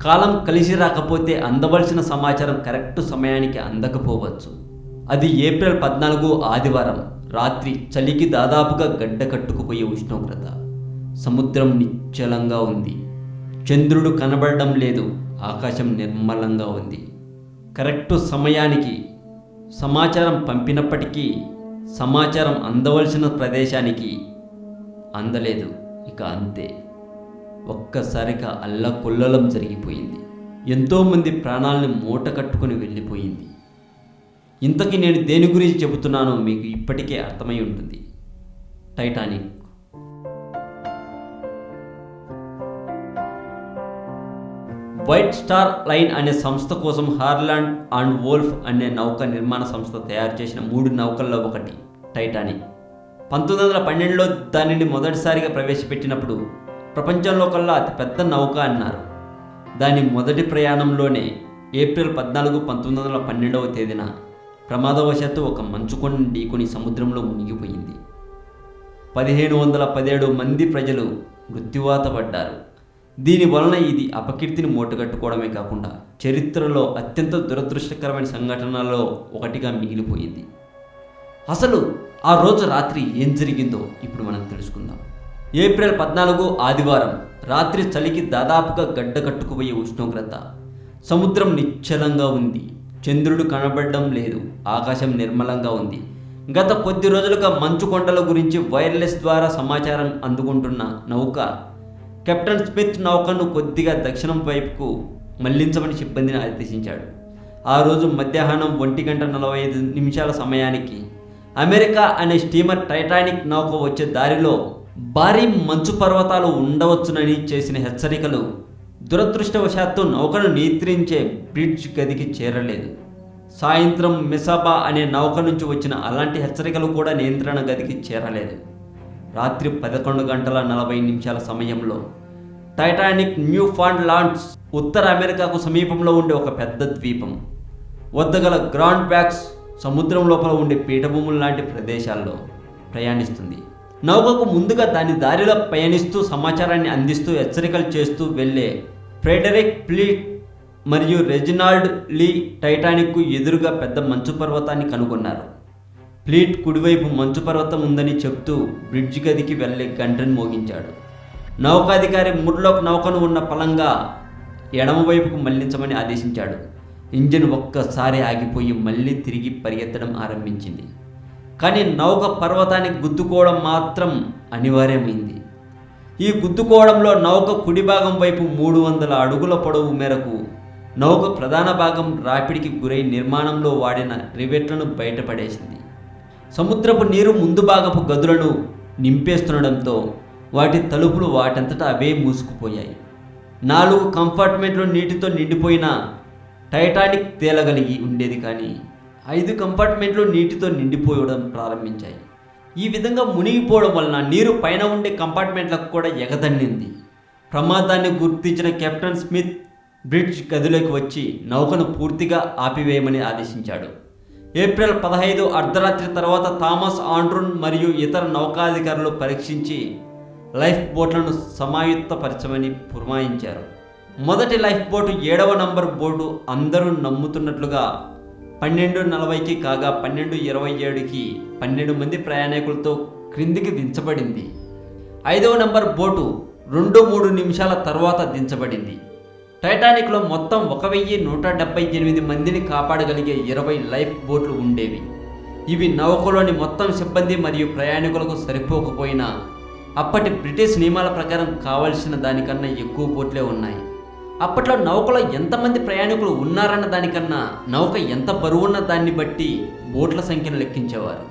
కాలం కలిసి రాకపోతే అందవలసిన సమాచారం కరెక్ట్ సమయానికి అందకపోవచ్చు. అది ఏప్రిల్ 14 ఆదివారం రాత్రి. చలికి దాదాపుగా గడ్డ కట్టుకుపోయే ఉష్ణోగ్రత. సముద్రం నిశ్చలంగా ఉంది. చంద్రుడు కనబడడం లేదు. ఆకాశం నిర్మలంగా ఉంది. కరెక్టు సమయానికి సమాచారం పంపినప్పటికీ సమాచారం అందవలసిన ప్రదేశానికి అందలేదు. ఇక అంతే. ఒక్కసారిగా అల్లకొల్లలం జరిగిపోయింది. ఎంతోమంది ప్రాణాలను మూట కట్టుకుని వెళ్ళిపోయింది. ఇంతకీ నేను దేని గురించి చెబుతున్నానో మీకు ఇప్పటికే అర్థమై ఉంటుంది. టైటానిక్. వైట్ స్టార్ లైన్ అనే సంస్థ కోసం హార్లాండ్ అండ్ వోల్ఫ్ అనే నౌక నిర్మాణ సంస్థ తయారు చేసిన 3 నౌకల్లో ఒకటి టైటానిక్. 1912లో దానిని మొదటిసారిగా ప్రవేశపెట్టినప్పుడు ప్రపంచంలో కల్లా అతిపెద్ద నౌక అన్నారు. దాని మొదటి ప్రయాణంలోనే ఏప్రిల్ 14, 1912వ తేదీన ప్రమాదవశాత్తు ఒక మంచుకొండను ఢీకొని సముద్రంలో మునిగిపోయింది. 1517 మంది ప్రజలు మృత్యువాత పడ్డారు. దీని వలన ఇది అపకీర్తిని మూటగట్టుకోవడమే కాకుండా చరిత్రలో అత్యంత దురదృష్టకరమైన సంఘటనలలో ఒకటిగా మిగిలిపోయింది. అసలు ఆ రోజు రాత్రి ఏం జరిగిందో ఇప్పుడు మనం తెలుసుకుందాం. ఏప్రిల్ 14 ఆదివారం రాత్రి. చలికి దాదాపుగా గడ్డ కట్టుకుపోయే ఉష్ణోగ్రత. సముద్రం నిశ్చలంగా ఉంది. చంద్రుడు కనబడడం లేదు. ఆకాశం నిర్మలంగా ఉంది. గత కొద్ది రోజులుగా మంచు కొండల గురించి వైర్లెస్ ద్వారా సమాచారం అందుకుంటున్న నౌక కెప్టెన్ స్మిత్ నౌకను కొద్దిగా దక్షిణం వైపుకు మళ్లించమని సిబ్బందిని ఆదేశించాడు. ఆ రోజు మధ్యాహ్నం 1:45 సమయానికి అమెరికా అనే స్టీమర్ టైటానిక్ నౌక వచ్చే దారిలో భారీ మంచు పర్వతాలు ఉండవచ్చునని చేసిన హెచ్చరికలు దురదృష్టవశాత్తు నౌకను నియంత్రించే బ్రిడ్జ్ గదికి చేరలేదు. సాయంత్రం మిసాబా అనే నౌక నుంచి వచ్చిన అలాంటి హెచ్చరికలు కూడా నియంత్రణ గదికి చేరలేదు. రాత్రి 11:40 సమయంలో టైటానిక్ న్యూ ఫౌండ్ ల్యాండ్స్ ఉత్తర అమెరికాకు సమీపంలో ఉండే ఒక పెద్ద ద్వీపం వద్దగల గ్రాండ్ బ్యాక్స్ సముద్రం లోపల ఉండే పీఠభూముల లాంటి ప్రదేశాల్లో ప్రయాణిస్తుంది. నౌకకు ముందుగా దాని దారిలో పయనిస్తూ సమాచారాన్ని అందిస్తూ హెచ్చరికలు చేస్తూ వెళ్ళే ఫ్రెడరిక్ ప్లీట్ మరియు రెజినాల్డ్ లీ టైటానిక్కు ఎదురుగా పెద్ద మంచు పర్వతాన్ని కనుగొన్నారు. ఫ్లీట్ కుడివైపు మంచు పర్వతం ఉందని చెప్తూ బ్రిడ్జ్ గదికి వెళ్ళే గంటను మోగించాడు. నౌకాధికారి ముర్లోక్ నౌకను ఉన్న పలంగా ఎడమవైపుకు మళ్లించమని ఆదేశించాడు. ఇంజిన్ ఒక్కసారి ఆగిపోయి మళ్ళీ తిరిగి పరిగెత్తడం ఆరంభించింది. కానీ నౌక పర్వతానికి గుద్దుకోవడం మాత్రం అనివార్యమైంది. ఈ గుద్దుకోవడంలో నౌక కుడి భాగం వైపు 300 అడుగుల పొడవు మేరకు నౌక ప్రధాన భాగం రాపిడికి గురై నిర్మాణంలో వాడిన రివెట్లను బయటపడేసింది. సముద్రపు నీరు ముందు భాగపు గదులను నింపేస్తుండడంతో వాటి తలుపులు వాటంతటా అవే మూసుకుపోయాయి. 4 కంపార్ట్మెంట్లు నీటితో నిండిపోయిన టైటానిక్ తేలగలిగి ఉండేది, కానీ 5 కంపార్ట్మెంట్లు నీటితో నిండిపోవడం ప్రారంభించాయి. ఈ విధంగా మునిగిపోవడం వలన నీరు పైన ఉండే కంపార్ట్మెంట్లకు కూడా ఎగదన్నింది. ప్రమాదాన్ని గుర్తించిన కెప్టెన్ స్మిత్ బ్రిడ్జ్ గదిలోకి వచ్చి నౌకను పూర్తిగా ఆపివేయమని ఆదేశించాడు. ఏప్రిల్ 15 అర్ధరాత్రి తర్వాత థామస్ ఆండ్రూన్ మరియు ఇతర నౌకాధికారులు పరీక్షించి లైఫ్ బోట్లను సమాయుత్తపరచమని పురమాయించారు. మొదటి లైఫ్ బోటు 7వ నంబర్ బోటు అందరూ నమ్ముతున్నట్లుగా 12:40కి కాగా 12:27కి 12 మంది ప్రయాణికులతో క్రిందికి దించబడింది. 5వ నంబర్ బోటు 2-3 నిమిషాల తర్వాత దించబడింది. టైటానిక్లో మొత్తం 1178 మందిని కాపాడగలిగే 20 లైఫ్ బోట్లు ఉండేవి. ఇవి నౌకలోని మొత్తం సిబ్బంది మరియు ప్రయాణికులకు సరిపోకపోయినా అప్పటి బ్రిటిష్ నియమాల ప్రకారం కావలసిన దానికన్నా ఎక్కువ బోట్లే ఉన్నాయి. అప్పట్లో నౌకలో ఎంతమంది ప్రయాణికులు ఉన్నారన్న దానికన్నా నౌక ఎంత బరువున్న దాన్ని బట్టి బోట్ల సంఖ్యను లెక్కించేవారు.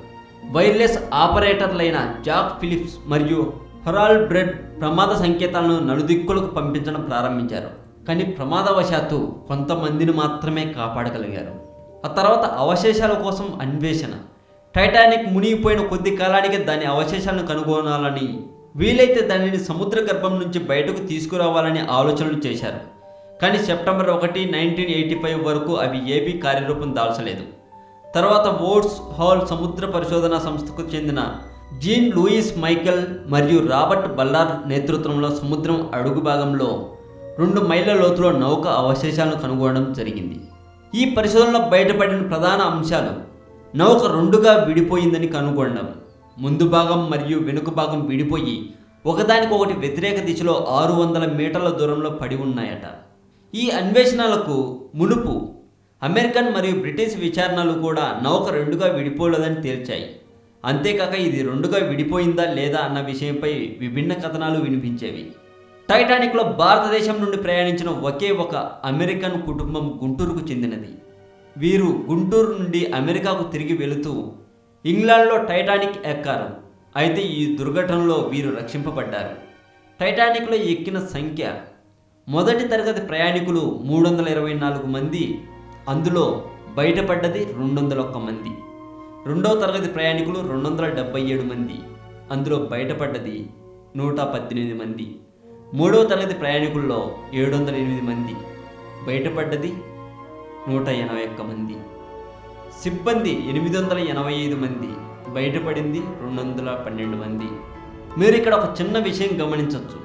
వైర్లెస్ ఆపరేటర్లైన జాక్ ఫిలిప్స్ మరియు హొరాల్డ్ బ్రెడ్ ప్రమాద సంకేతాలను నలుదిక్కులకు పంపించడం ప్రారంభించారు. కానీ ప్రమాదవశాత్తు కొంతమందిని మాత్రమే కాపాడగలిగారు. ఆ తర్వాత అవశేషాల కోసం అన్వేషణ. టైటానిక్ మునిగిపోయిన కొద్ది కాలానికి దాని అవశేషాలను కనుగొనాలని, వీలైతే దానిని సముద్ర గర్భం నుంచి బయటకు తీసుకురావాలని ఆలోచనలు చేశారు. కానీ సెప్టెంబర్ 1, 1985 వరకు అవి ఏవీ కార్యరూపం దాల్చలేదు. తర్వాత వోర్డ్స్ హాల్ సముద్ర పరిశోధనా సంస్థకు చెందిన జీన్ లూయిస్ మైకెల్ మరియు రాబర్ట్ బల్లార్ నేతృత్వంలో సముద్రం అడుగు భాగంలో 2 మైళ్ళ లోతులో నౌక అవశేషాలను కనుగొనడం జరిగింది. ఈ పరిశోధనలో బయటపడిన ప్రధాన అంశాలు నౌక 2గా విడిపోయిందని కనుగొనడం, ముందు భాగం మరియు వెనుక భాగం విడిపోయి ఒకదానికొకటి వ్యతిరేక దిశలో 600 మీటర్ల దూరంలో పడి ఉన్నాయట. ఈ అన్వేషణలకు మునుపు అమెరికన్ మరియు బ్రిటిష్ విచారణలు కూడా నౌక 2గా విడిపోలేదని తేల్చాయి. అంతేకాక ఇది 2గా విడిపోయిందా లేదా అన్న విషయంపై విభిన్న కథనాలు వినిపించేవి. టైటానిక్లో భారతదేశం నుండి ప్రయాణించిన ఒకే ఒక అమెరికన్ కుటుంబం గుంటూరుకు చెందినది. వీరు గుంటూరు నుండి అమెరికాకు తిరిగి వెళుతూ ఇంగ్లాండ్లో టైటానిక్ ఎక్కారు. అయితే ఈ దుర్ఘటనలో వీరు రక్షింపబడ్డారు. టైటానిక్లో ఎక్కిన సంఖ్య మొదటి తరగతి ప్రయాణికులు 324 మంది, అందులో బయటపడ్డది 201 మంది. రెండవ తరగతి ప్రయాణికులు 277 మంది, అందులో బయటపడ్డది 118 మంది. మూడవ తరగతి ప్రయాణికుల్లో 708 మంది, బయటపడ్డది 181 మంది. సిబ్బంది 885 మంది, బయటపడింది 212 మంది. మీరు ఇక్కడ ఒక చిన్న విషయం గమనించవచ్చు.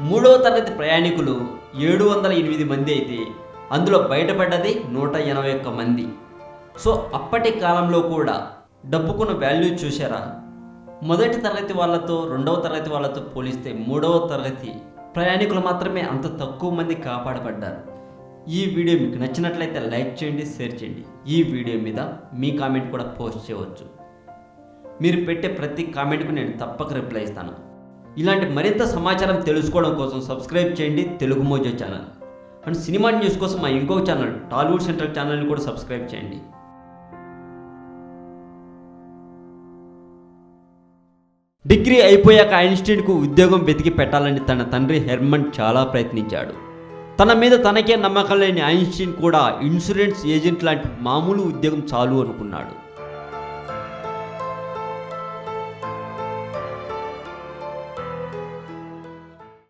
మూడవ తరగతి ప్రయాణికులు 708 మంది అయితే అందులో బయటపడ్డది 181 మంది. సో అప్పటి కాలంలో కూడా డబ్బుకున్న వాల్యూ చూశారా? మొదటి తరగతి వాళ్ళతో రెండవ తరగతి వాళ్ళతో పోలిస్తే మూడవ తరగతి ప్రయాణికులు మాత్రమే అంత తక్కువ మంది కాపాడబడ్డారు. ఈ వీడియో మీకు నచ్చినట్లయితే లైక్ చేయండి, షేర్ చేయండి. ఈ వీడియో మీద మీ కామెంట్ కూడా పోస్ట్ చేయవచ్చు. మీరు పెట్టే ప్రతి కామెంట్కు నేను తప్పక రిప్లై ఇస్తాను. ఇలాంటి మరింత సమాచారం తెలుసుకోవడం కోసం సబ్స్క్రైబ్ చేయండి Telugu Mojo channel. And cinema news కోసం మా ఇంకొక ఛానల్ టాలీవుడ్ సెంట్రల్ ఛానల్ని కూడా సబ్స్క్రైబ్ చేయండి. డిగ్రీ అయిపోయాక ఐన్స్టీన్కు ఉద్యోగం వెతికి పెట్టాలని తన తండ్రి హెర్మన్ చాలా ప్రయత్నించాడు. తన మీద తనకే నమ్మకం లేని ఐన్స్టీన్ కూడా ఇన్సూరెన్స్ ఏజెంట్ లాంటి మామూలు ఉద్యోగం చాలు అనుకున్నాడు.